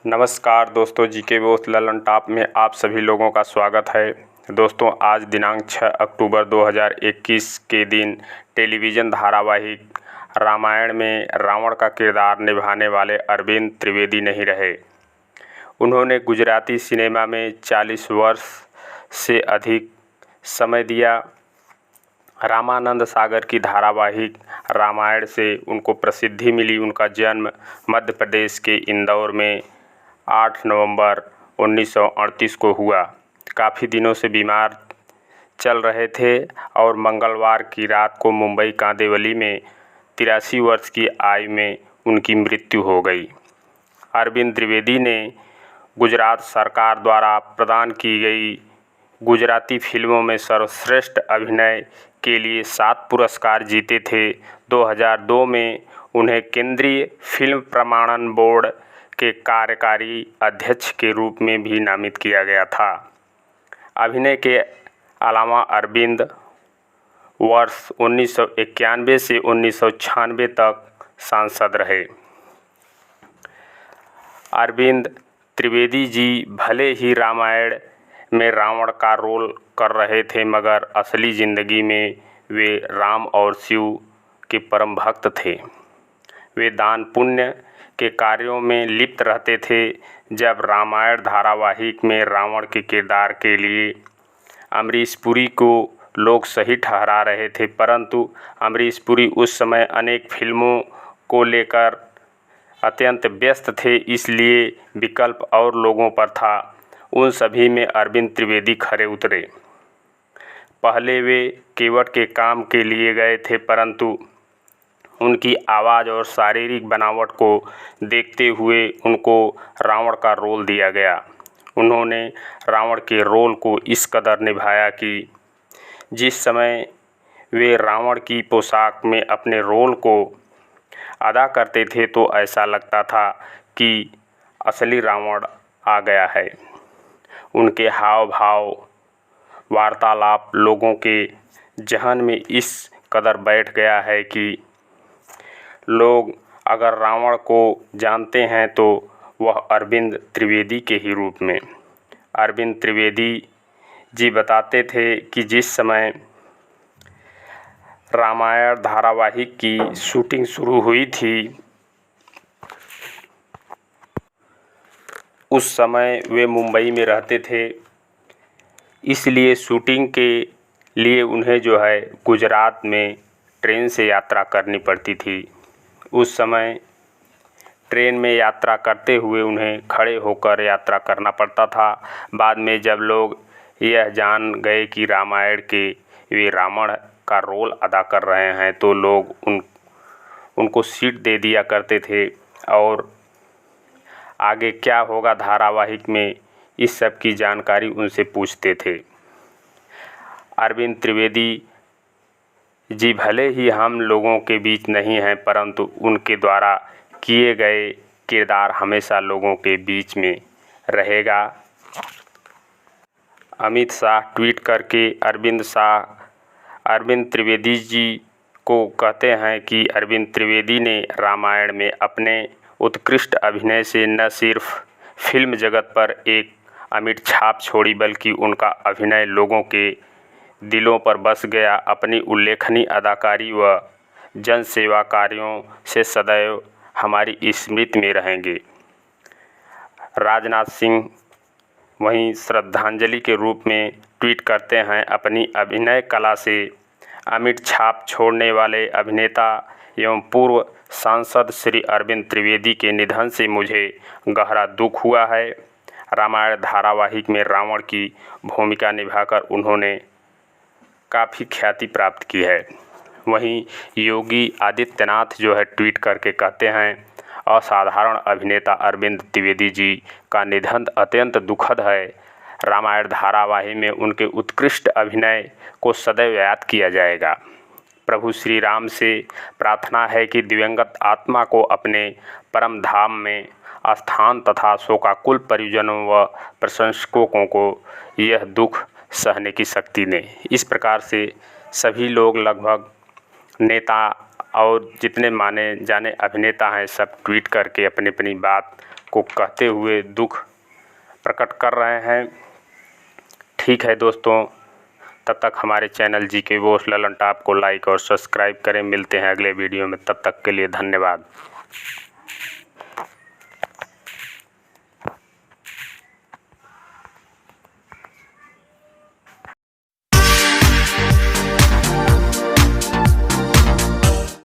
नमस्कार दोस्तों, GK Bose Lalan top में आप सभी लोगों का स्वागत है। दोस्तों, आज दिनांक 6 अक्टूबर 2021 के दिन टेलीविज़न धारावाहिक रामायण में रावण का किरदार निभाने वाले अरविंद त्रिवेदी नहीं रहे। उन्होंने गुजराती सिनेमा में 40 वर्ष से अधिक समय दिया। रामानंद सागर की धारावाहिक रामायण से उनको प्रसिद्धि मिली। उनका जन्म मध्य प्रदेश के इंदौर में 8 नवंबर 1938 को हुआ। काफ़ी दिनों से बीमार चल रहे थे और मंगलवार की रात को मुंबई कांदिवली में 83 वर्ष की आयु में उनकी मृत्यु हो गई। अरविंद त्रिवेदी ने गुजरात सरकार द्वारा प्रदान की गई गुजराती फिल्मों में सर्वश्रेष्ठ अभिनय के लिए 7 पुरस्कार जीते थे। 2002 में उन्हें केंद्रीय फिल्म प्रमाणन बोर्ड के कार्यकारी अध्यक्ष के रूप में भी नामित किया गया था। अभिनय के अलावा अरविंद वर्ष 1991 से 1996 तक सांसद रहे। अरविंद त्रिवेदी जी भले ही रामायण में रावण का रोल कर रहे थे, मगर असली ज़िंदगी में वे राम और शिव के परम भक्त थे। वे दान पुण्य के कार्यों में लिप्त रहते थे। जब रामायण धारावाहिक में रावण के किरदार के लिए अमरीश पुरी को लोग सही ठहरा रहे थे, परंतु अमरीश पुरी उस समय अनेक फिल्मों को लेकर अत्यंत व्यस्त थे, इसलिए विकल्प और लोगों पर था। उन सभी में अरविंद त्रिवेदी खरे उतरे। पहले वे केवट के काम के लिए गए थे, परंतु उनकी आवाज़ और शारीरिक बनावट को देखते हुए उनको रावण का रोल दिया गया। उन्होंने रावण के रोल को इस कदर निभाया कि जिस समय वे रावण की पोशाक में अपने रोल को अदा करते थे तो ऐसा लगता था कि असली रावण आ गया है। उनके हाव भाव, वार्तालाप लोगों के जहन में इस कदर बैठ गया है कि लोग अगर रावण को जानते हैं तो वह अरविंद त्रिवेदी के ही रूप में। अरविंद त्रिवेदी जी बताते थे कि जिस समय रामायण धारावाहिक की शूटिंग शुरू हुई थी, उस समय वे मुंबई में रहते थे, इसलिए शूटिंग के लिए उन्हें गुजरात में ट्रेन से यात्रा करनी पड़ती थी। उस समय ट्रेन में यात्रा करते हुए उन्हें खड़े होकर यात्रा करना पड़ता था। बाद में जब लोग यह जान गए कि रामायण के वे रावण का रोल अदा कर रहे हैं तो लोग उनको सीट दे दिया करते थे और आगे क्या होगा धारावाहिक में, इस सब की जानकारी उनसे पूछते थे। अरविंद त्रिवेदी जी भले ही हम लोगों के बीच नहीं हैं, परंतु उनके द्वारा किए गए किरदार हमेशा लोगों के बीच में रहेगा। अमित शाह ट्वीट करके अरविंद त्रिवेदी जी को कहते हैं कि अरविंद त्रिवेदी ने रामायण में अपने उत्कृष्ट अभिनय से न सिर्फ फिल्म जगत पर एक अमिट छाप छोड़ी, बल्कि उनका अभिनय लोगों के दिलों पर बस गया। अपनी उल्लेखनीय अदाकारी व जनसेवा कार्यों से सदैव हमारी स्मृति में रहेंगे। राजनाथ सिंह वहीं श्रद्धांजलि के रूप में ट्वीट करते हैं, अपनी अभिनय कला से अमिट छाप छोड़ने वाले अभिनेता एवं पूर्व सांसद श्री अरविंद त्रिवेदी के निधन से मुझे गहरा दुख हुआ है। रामायण धारावाहिक में रावण की भूमिका निभाकर उन्होंने काफ़ी ख्याति प्राप्त की है। वहीं योगी आदित्यनाथ ट्वीट करके कहते हैं, असाधारण अभिनेता अरविंद त्रिवेदी जी का निधन अत्यंत दुखद है। रामायण धारावाहिक में उनके उत्कृष्ट अभिनय को सदैव याद किया जाएगा। प्रभु श्री राम से प्रार्थना है कि दिवंगत आत्मा को अपने परम धाम में स्थान तथा शोकाकुल परिजनों व प्रशंसकों को यह दुख सहने की शक्ति दें। इस प्रकार से सभी लोग, लगभग नेता और जितने माने जाने अभिनेता हैं, सब ट्वीट करके अपनी अपनी बात को कहते हुए दुख प्रकट कर रहे हैं। ठीक है दोस्तों, तब तक हमारे channel GK boss Lalan top को लाइक और सब्सक्राइब करें। मिलते हैं अगले वीडियो में, तब तक के लिए धन्यवाद।